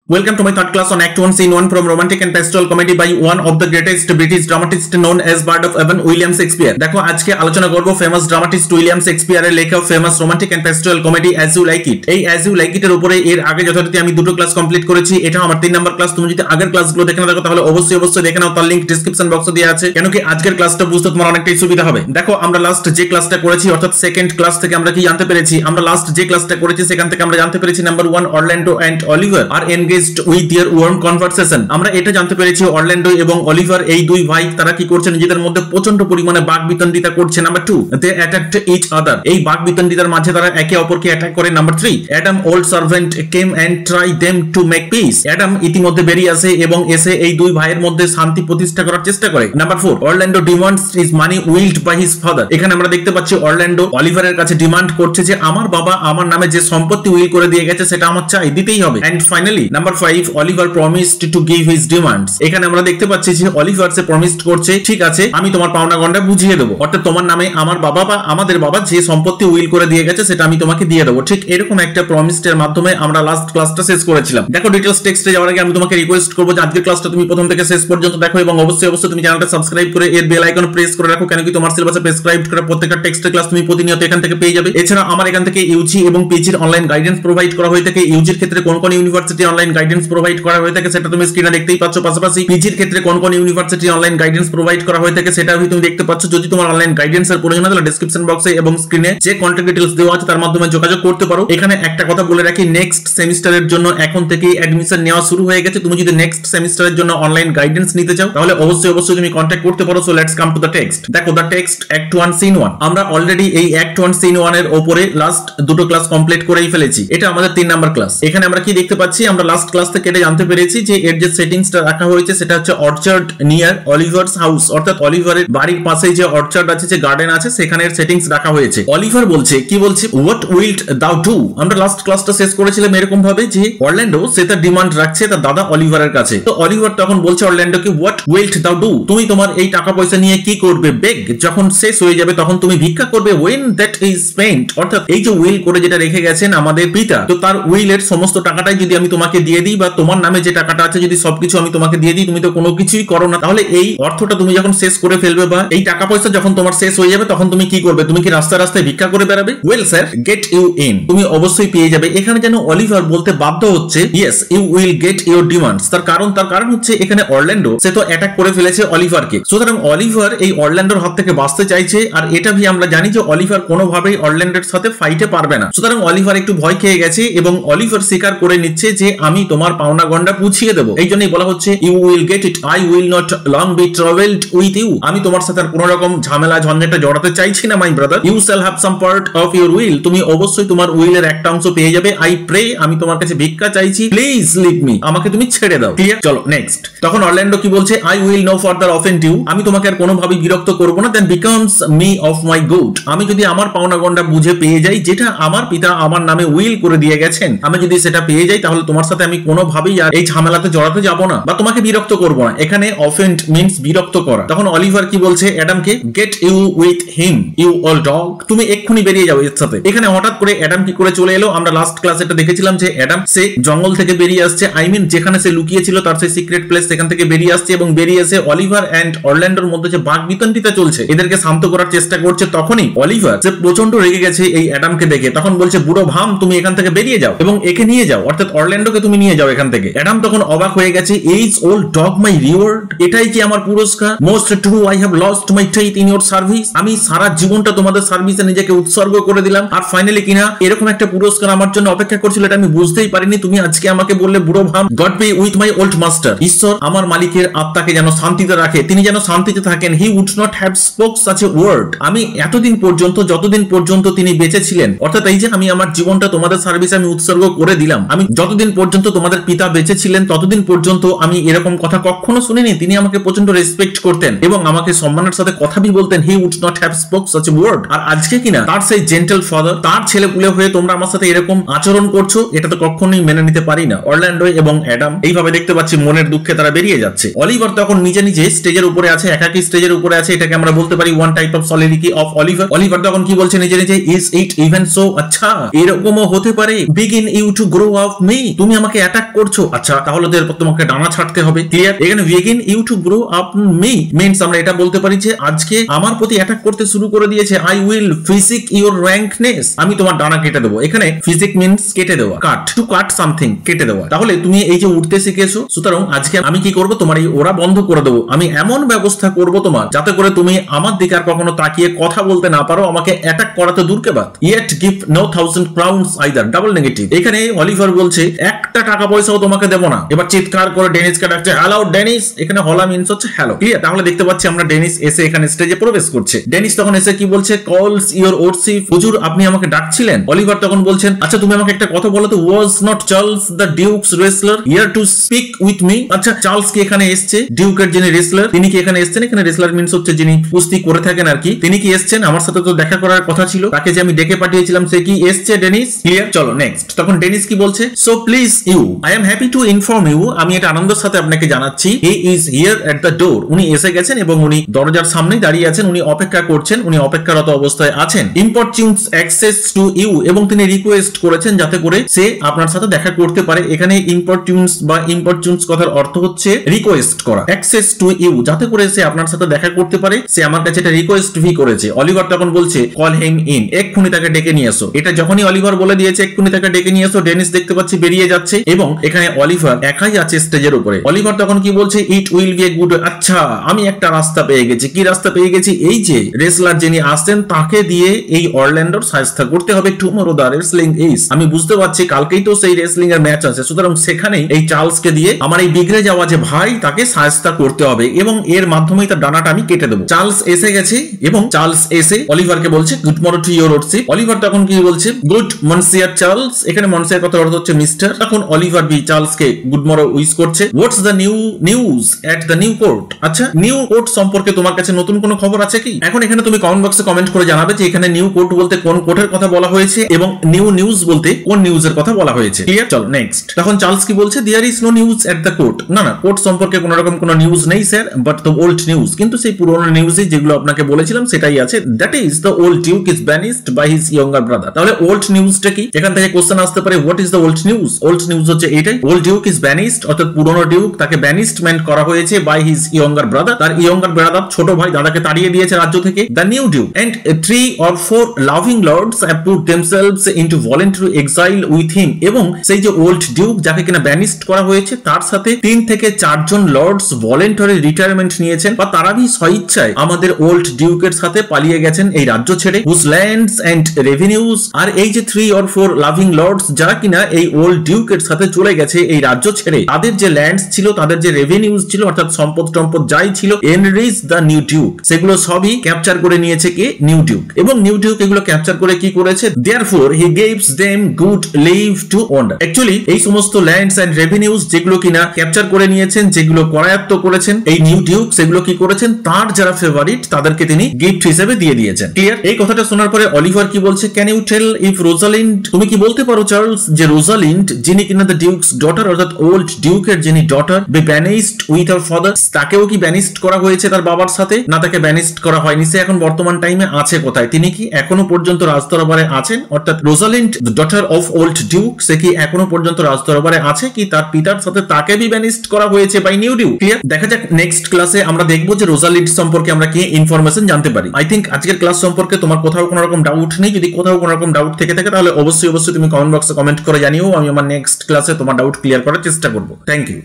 Welcome to my third class on Act 1 Scene 1 from Romantic and Pastoral Comedy by one of the greatest British dramatists known as Bard of Avon, William Shakespeare. দেখো আজকে আলোচনা করব famous dramatist William শেক্সপিয়ারের লেখা famous romantic and pastoral comedy as you like it. এই as you like ইট এর উপরে এর আগে যথারীতি আমি দুটো ক্লাস কমপ্লিট করেছি। এটা আমার 3 নাম্বার ক্লাস। তুমি যদি আগের ক্লাসগুলো দেখে না থাকো তাহলে অবশ্যই দেখে নাও, তার লিংক ডেসক্রিপশন বক্সে দেওয়া আছে। কেন কি আজকের ক্লাসটা বুঝতে তোমার অনেকটাই সুবিধা হবে। দেখো আমরা লাস্ট যে ক্লাসটা করেছি অর্থাৎ সেকেন্ড ক্লাস থেকে আমরা কি জানতে পেরেছি, আমরা লাস্ট যে ক্লাসটা করেছি সেখান থেকে আমরা জানতে পেরেছি number 1 Orlando and Oliver are engaged with their warm conversation. আমরা এটা জানতে পেরেছি অরল্যান্ডো এবং অলিভার এই দুই ভাই তারা কি করছে, নিজেদের মধ্যে প্রচন্ড পরিমাণে বাকবিতন্ডিতা করছে। Number 2 they attacked each other. এই বাকবিতন্ডিতার মাঝে তারা একে অপরকে অ্যাটাক করে। Number 3 Adam old servant came and try them to make peace. Adam ইতিমধ্যে বেরিয়ে আসে এবং এসে এই দুই ভাইয়ের মধ্যে শান্তি প্রতিষ্ঠা করার চেষ্টা করে। Number 4 Orlando demands his money willed by his father. এখানে আমরা দেখতে পাচ্ছি অরল্যান্ডো অলিভারের কাছে ডিমান্ড করছে যে আমার বাবা আমার নামে যে সম্পত্তি উইল করে দিয়ে গেছে সেটা আমার চাই, দিতেই হবে। And finally number 5 Oliver promised to give his demands. এখানে আমরা দেখতে পাচ্ছি যে অলিভার সে প্রমিসড করছে ঠিক আছে আমি তোমার পাওনা গন্ডা বুঝিয়ে দেবো, অর্থাৎ তোমার নামে আমার বাবা বা আমাদের বাবা যে সম্পত্তি উইল করে দিয়ে গেছে সেটা আমি তোমাকে দিয়ে দেবো। ঠিক এরকম একটা প্রমিসের মাধ্যমে আমরা লাস্ট ক্লাসটা শেষ করেছিলাম। দেখো ডিটেইলস টেক্সটে যাওয়ার আগে আমি তোমাকে রিকোয়েস্ট করবো যে আজকের ক্লাসটা তুমি প্রথম থেকে শেষ পর্যন্ত দেখো এবং অবশ্যই তুমি চ্যানেলটা সাবস্ক্রাইব করে এর বেল আইকন প্রেস করে রাখো। কেন কি তোমার সিলেবাসে প্রেসক্রাইব করা প্রত্যেকটা টেক্সটের ক্লাস তুমি প্রতিনিয়ত এখান থেকে পেয়ে যাবে। এছাড়া আমার এখান থেকে ইউজি এবং পিজির অনলাইন গাইডেন্স প্রোভাইড করা হয়ে থাকে। ইউজির ক্ষেত্রে কোন কোন ইউনিভার্সিটি অনলাইন গাইডেন্স প্রোভাইড করা হয়ে থাকে সেটা তুমি স্ক্রিনে দেখতেই পাচ্ছ। পাশাপাশি পিজির ক্ষেত্রে কোন কোন ইউনিভার্সিটি অনলাইন গাইডেন্স প্রোভাইড করা হয়ে থাকে সেটাও তুমি দেখতে পাচ্ছ। যদি তোমার অনলাইন গাইডেন্সের প্রয়োজন হয় তাহলে ডেসক্রিপশন বক্সে এবং স্ক্রিনে যে কন্টাক্ট ডিটেইলস দেওয়া আছে তার মাধ্যমে যোগাযোগ করতে পারো। এখানে একটা কথা বলে রাখি, নেক্সট সেমিস্টারের জন্য এখন থেকেই অ্যাডমিশন নেওয়া শুরু হয়ে গেছে। তুমি যদি নেক্সট সেমিস্টারের জন্য অনলাইন গাইডেন্স নিতে চাও তাহলে অবশ্যই তুমি কন্টাক্ট করতে পারো। So let's come to the text. দেখো দ্য টেক্সট অ্যাক্ট 1 সিন 1। আমরা অলরেডি এই অ্যাক্ট 1 সিন 1 এর উপরে লাস্ট দুটো ক্লাস কমপ্লিট করেই ফেলেছি। এটা আমাদের 3 নাম্বার ক্লাস। এখানে আমরা কি দেখতে পাচ্ছি, আমরা লাস্ট ক্লাস থেকে এটা জানতে পেরেছি যে এর যে সেটিংসটা রাখা হয়েছে সেটা হচ্ছে অর্চার্ড নিয়ার অলিভারস হাউস, অর্থাৎ অলিভারের বাড়ির পাশেই যে অর্চার্ড আছে যে গার্ডেন আছে সেখানের সেটিংস রাখা হয়েছে। অলিভার বলছে কি বলছে, হোয়াট উইল্ট দাউ ডু। আমরা লাস্ট ক্লাসটা শেষ করেছিলাম এরকম ভাবে যে অরল্যান্ডো সে তার ডিমান্ড রাখছে তার দাদা অলিভারের কাছে। তো অলিভার তখন বলছে অরল্যান্ডোকে হোয়াট উইল্ট দাউ ডু, তুমি তোমার এই টাকা পয়সা নিয়ে কি করবে, বেগ যখন শেষ হয়ে যাবে তখন তুমি ভিক্ষা করবে। ওয়েন দ্যাট ইজ স্পেন্ট, অর্থাৎ এই যে উইল করে যেটা রেখে গেছেন আমাদের পিতা, তো তার উইলের সমস্ত টাকাটাই যদি আমি তোমাকে দিয়ে দিই বা তোমার নামে যে টাকাটা আছে যদি সবকিছু আমি তোমাকে দিয়ে দিই, তুমি তো কোনো কিছুই করো না, তাহলে এই অর্থটা তুমি যখন শেষ করে ফেলবে বা এই টাকা পয়সা যখন তোমার শেষ হয়ে যাবে তখন তুমি কি করবে, তুমি কি রাস্তায় রাস্তায় ভিক্ষা করে বেড়াবে? Well sir get you in, তুমি অবশ্যই পেয়ে যাবে। এখানে যেন অলিভার বলতে বাধ্য হচ্ছে yes you will get your demands. তার কারণ হচ্ছে এখানে অরল্যান্ডো সে তো অ্যাটাক করে ফেলেছে অলিভারকে, সুতরাং অলিভার এই অরল্যান্ডোর হাত থেকে বাঁচতে চাইছে। আর এটা ভি আমরা জানি যে অলিভার কোনোভাবেই অরল্যান্ডোর সাথে ফাইটে পারবে না, সুতরাং অলিভার একটু ভয় খেয়ে গেছে এবং অলিভার স্বীকার করে নিচ্ছে যে আমি তোমার পাওনা গন্ডা বুঝিয়ে দেবো। এই জন্যই বলা হচ্ছে you will get it, I will not long be travelled with you. আমি তোমার সাথে আর কোনো রকম ঝামেলা ঝঞ্ঝাটে জড়াতে চাইছি না my brother. You shall have some part of your will, তুমি অবশ্যই তোমার উইলের একটা অংশ পেয়ে যাবে। আই প্রে, আমি তোমার কাছে ভিক্ষা চাইছি, প্লিজ লিভ মি, আমাকে তুমি ছেড়ে দাও। ক্লিয়ার? চলো নেক্সট। তখন অরল্যান্ডো কি বলছে, I will no further offend you, আমি তোমাকে আর কোনোভাবে বিরক্ত করব না। Then becomes me of my good, আমি যদি আমার পাওনা গন্ডা বুঝে পেয়ে যাই যেটা আমার পিতা আমার নামে উইল করে দিয়ে গেছেন, আমি যদি সেটা পেয়ে যাই তাহলে তোমার সাথে আমি কোনোভাবেই আর এই ঝামেলাতে জড়াতে যাব না বা তোমাকে বিরক্ত করব না। এখানে অফেন্ড মিন্স বিরক্ত করা। তখন অলিভার কি বলছে অ্যাডামকে, get you with him you all dog, তুমি এক্ষুনি বেরিয়ে যাও এর সাথে। এখানে হঠাৎ করে অ্যাডাম কি করে চলে এলো, আমরা লাস্ট ক্লাসে এটা দেখেছিলাম যে অ্যাডাম সে জঙ্গল থেকে বেরিয়ে আসছে, আই মিন যেখানে সে লুকিয়েছিল তার সেই সিক্রেট প্লেস সেখান থেকে বেরিয়ে আসছে এবং বেরিয়ে এসে অলিভার এন্ড অরল্যান্ডোর মধ্যে যে বাকবিতন্ডিতা চলছে এদেরকে শান্ত করার চেষ্টা করছে। তখনই অলিভার যে প্রচন্ড রেগে গেছে এই অ্যাডামকে দেখে, তখন বলছে বুড়ো ভাম তুমি এখান থেকে বেরিয়ে যাও এবং একে নিয়ে যাও, অর্থাৎ অরল্যান্ডোকে তুমি নিয়ে যাও এখান থেকে। অ্যাডাম তখন অবাক হয়ে গেছে, এইজ ওল্ড ডগ মাই রিওয়ার্ড, এটাই কি আমার পুরস্কার? Most true I have lost my faith in your service, আমি সারা জীবনটা তোমাদের সার্ভিসে নিজেকে উৎসর্গ করে দিলাম আর ফাইনালি কিনা এরকম একটা পুরস্কার আমার জন্য অপেক্ষা করছিল, এটা আমি বুঝতেই পারিনি। তুমি আজকে আমাকে বললে বুড়ো ভাম, God be with my old master, ঈশ্বর আমার মালিকের আত্মাকে যেন শান্তিতে রাখে, তিনি যেন শান্তিতে থাকেন। He would not have spoke such a word, আমি এতদিন পর্যন্ত যতদিন পর্যন্ত তিনি বেঁচে ছিলেন, অর্থাৎ এই যে আমি আমার জীবনটা তোমাদের সার্ভিসে আমি উৎসর্গ করে দিলাম, আমি যতদিন পর্যন্ত তোমাদের পিতা বেঁচে ছিলেন ততদিন পর্যন্ত আমি এরকম কথা কখনো শুনিনি। তিনি আমাকে প্রচন্ড রেসপেক্ট করতেন এবং আমাকে সম্মানের সাথে কথা বলতেন। He would not have spoke such a word. আর আজকে কিনা তার সেই জেন্টল ফাদার, তার ছেলেপুলে হয়ে তোমরা আমার সাথে এরকম আচরণ করছো, এটা তো কখনোই মেনে নিতে পারি না। অরল্যান্ডো এবং অ্যাডাম এইভাবে দেখতে পাচ্ছি মনের দুঃখে তারা বেরিয়ে যাচ্ছে। অলিভার তখন নিজে নিজে স্টেজের উপরে আছে, একাকী স্টেজের উপরে আছে, এটাকে আমরা বলতে পারি one type of solidity of Oliver. Oliver তখন কি বলছে নিজে নিজে, ইজ ইট ইভেন সো, আচ্ছা এরকমও হতে পারে, begin you to grow up me, তুমি আমাকে অ্যাটাক করছো, আচ্ছা তাহলে তো এরপর তোমাকে ডানা ছাড়তে হবে। ক্লিয়ার? এখানে begin you to grow up me means আমরা এটা বলতে পারি যে আজকে আমার প্রতি অ্যাটাক করতে শুরু করে দিয়েছে। আই উইল ফিজিক ইউর র্যাঙ্কনেস, আমি তোমার ডানা কেটে দেবো। এখানে ফিজিক মিন্স কেটে দেওয়া, কাট, টু কাট সামথিং, কেটে দেওয়া। তাহলে তুমি এই যে উঠতে শিখেছো, সুতরাং আজকে আমি কি করবো, তোমার এই ওরা বন্ধ করে দেবো। আমি এমন ব্যবস্থা করবো তোমার যাতে করে তুমি আমার দিকে আর কখনো তাকিয়ে কথা বলতে না পারো, আমাকে অ্যাটাক করা তো দূরকে বাদ। Yet give no 1000 crowns either, double negative. এখানে অলিভার বলছে একটা টাকা পয়সাও তোমাকে দেবো না। এবার চিৎকার করে ডেনিসকে ডাকছে, হ্যালো ডেনিস। এখানে হলা মিন্স হচ্ছে হ্যালো। ক্লিয়ার? তাহলে দেখতে পাচ্ছি আমরা ডেনিস এসে এখানে স্টেজে প্রবেশ করছে। ডেনিস তখন এসে কি বলছে, কলস ইওর ওরসিফ, হুজুর আপনি আমাকে ডাকছিলেন। অলিভার তখন বলছেন, আচ্ছা তুমি আমাকে একটা কথা বলো তো, was not Charles the Duke's wrestler here to speak with me? আচ্ছা চার্লস কি এখানে এসছে, ডিউকের যিনি রেসলার তিনি কি এখানে এসছেন? এখানে রেসলার মিন্স হচ্ছে যিনি কুস্তি করে থাকেন আর কি, তিনি কি এসছেন? আমার সাথে তো দেখা করার কথা ছিল, তাকে যে আমি ডেকে পাঠিয়েছিলাম সে কি এসছে? ডেনিস। ক্লিয়ার? চলো নেক্সট। তখন ডেনিস কি বলছে, so please you, I am happy to inform you, আমি এটা আনন্দের সাথে আপনাকে জানাচ্ছি, he is here at the door, উনি এসে গেছেন এবং উনি দরজার সামনেই দাঁড়িয়ে আছেন, উনি অপেক্ষা করছেন, উনি অপেক্ষারত অবস্থায় আছেন। ইম্পর্টিউন্স অ্যাক্সেস টু ইউ, এবং তিনি রিকোয়েস্ট করেছেন যাতে করে সে আপনার সাথে দেখা করতে পারে। এখানে ইম্পর্টিউন্স বা ইম্পর্টিউন্স কথার অর্থ হচ্ছে রিকোয়েস্ট করা। অ্যাক্সেস টু ইউ, যাতে করে সে আপনার সাথে দেখা করতে পারে, সে আমার কাছে এটা রিকোয়েস্ট ভি করেছে। অলিভার তখন বলছে, কল হিম ইন, এক্ষুনি তাকে ডেকে নিয়ে এসো। এটা যখনই অলিভার বলে দিয়েছে এক্ষুনি তাকে ডেকে নিয়ে এসো, ডেনিস দেখতে পাচ্ছি বেরিয়ে যাচ্ছে এবং এখানে অলিভার একাই আছে স্টেজের উপরে। অলিভার তখন কি বলছে, it will B a good, আচ্ছা আমি একটা রাস্তা পেয়ে গেছি। কি রাস্তা পেয়ে গেছি? এই যে রেসলার যিনি আসছেন তাকে দিয়ে এই অরল্যান্ডোর সাহায্য করতে হবে। টুমরো দ্য রেসলিং ইজ, আমি বুঝতে পারছি কালকেই তো সেই রেসলিং এর ম্যাচ আছে, সুতরাং সেখানেই এই চার্লসকে দিয়ে আমার এই বিগড়ে যাওয়া যে ভাই তাকে সাহায্য করতে হবে এবং এর মাধ্যমেই তার ডানাটা আমি কেটে দেবো। চার্লস এসে গেছে এবং চার্লস এসে অলিভারকে বলছে, good morning to your worship. অলিভার তখন কি বলছে, গুড মনসিয়ার চার্লস। এখানে মনসিয়ার কথার অর্থ হচ্ছে মিস্টার। তখন অলিভার বি চার্লসকে গুড মর্নিং উইশ করছে। What's the news at the new court, আচ্ছা নিউ কোর্ট সম্পর্কে তোমার কাছে নতুন কোনো খবর আছে কি? এখন এখানে তুমি কমেন্ট বক্সে কমেন্ট করে জানাবে যে এখানে নিউ কোর্ট বলতে কোন কোর্টের কথা বলা হয়েছে এবং নিউ নিউজ বলতে কোন নিউজের কথা বলা হয়েছে। ক্লিয়ার? চলো নেক্সট। তখন চার্লস কি বলছে, there is no news at the court, না না কোর্ট সম্পর্কে কোনো রকম কোনো নিউজ নেই sir, but the old news, কিন্তু সেই পুরনো নিউজে যেগুলো আপনাকে বলেছিলাম সেটাই আছে। That is the old duke is banished by his younger brother. তাহলে ওল্ড নিউজটা কি? এখান থেকে কোশ্চেন আসতে পারে, what is the old news? Old news হচ্ছে এটাই, ওল্ড ডিউক ইজ ব্যানিশড, অর্থাৎ পুরনো ডিউক তাকে ব্যানিশমেন্ট করা হয়েছে বাই হিজ ইয়ঙ্গার ব্রাদার, তার ইয়ঙ্গার ব্রাদার ছোট ভাই দাদাকে তাড়িয়ে দিয়েছে রাজ্য থেকে। The new duke and 3 or 4 loving lords have put themselves into voluntary exile with him, এবং সেই যে ওল্ড ডিউক যাকে কিনা ব্যানিশড করা হয়েছে তার সাথে 3 থেকে 4 জন লর্ডস ভলান্টারি রিটায়ারমেন্ট নিয়েছেন বা তারা भी স্বেচ্ছায় আমাদের ওল্ড ডিউকের সাথে পালিয়ে গেছেন এই রাজ্য ছেড়ে। হুজ ল্যান্ডস এন্ড রেভিনিউজ, আর এই যে 3 or 4 লাভিং লর্ডস যারা কিনা এই ওল্ড ডিউকের সাথে চলে গেছে এই রাজ্য ছেড়ে, তাদের যে ল্যান্ডস ছিল, তাদের যে রেভিনিউজ ছিল, অর্থাৎ সম্পদ টম্পদ যাই ছিল, এনরিচ দ্য নিউ ডিউক, সেগুলো সবই ক্যাপচার করে নিয়েছে কে? New duke. এবং নিউ ডিউক এগুলো ক্যাপচার করে কি করেছে? Therefore he gives them good leave to wander. Actually এই সমস্ত ল্যান্ডস এন্ড রেভিনিউজ যেগুলো কিনা ক্যাপচার করে নিয়েছেন, যেগুলো করায়ত্ত করেছেন এই নিউ ডিউক, সেগুলো কি করেছেন? তার যারা ফেভারিট তাদেরকে তিনি গিফট হিসেবে দিয়ে দিয়েছেন। ক্লিয়ার? এই কথাটা শোনার পরে অলিভার কি বলছে, can you tell if Rosalind, তুমি কি বলতে পারো চার্লস যে রোজালিন্ড যিনি কিনা দ্য ডিউকস ডটার, অর্থাৎ ওল্ড ডিউকের যিনি daughter, be banished with her father, তাকেও কি ব্যানিশড করা হয়েছে তার বাবার সাথে, না তাকে ব্যানিশড করা হয়নি? সে এখন বর্তমান টাইমে আছে কোথায়? তিনি কি এখনো পর্যন্ত রাজদরবারে আছেন? অর্থাৎ Rosalind the daughter of old duke, সে কি এখনো পর্যন্ত রাজদরবারে আছে কি তার পিতার সাথে তাকে বি ব্যানিশড করা হয়েছে বাই নিউ ডিউক? ক্লিয়ার? দেখা যাক নেক্সট ক্লাসে আমরা দেখবো যে রোজালিন্ড সম্পর্কে আমরা কি ইনফরমেশন জানতে পারি। আই থিংক আজকের ক্লাস সম্পর্কে তোমার কোথাও কোনো রকম ডাউট নেই। যদি কোথাও কোনো রকম ডাউট থেকে থাকে তাহলে অবশ্যই তুমি কমেন্ট বক্সে কমেন্ট করে জানিও, আমি আমার নেক্সট ক্লাসে তোমার ডাউট ক্লিয়ার করার চেষ্টা করবো। Thank you.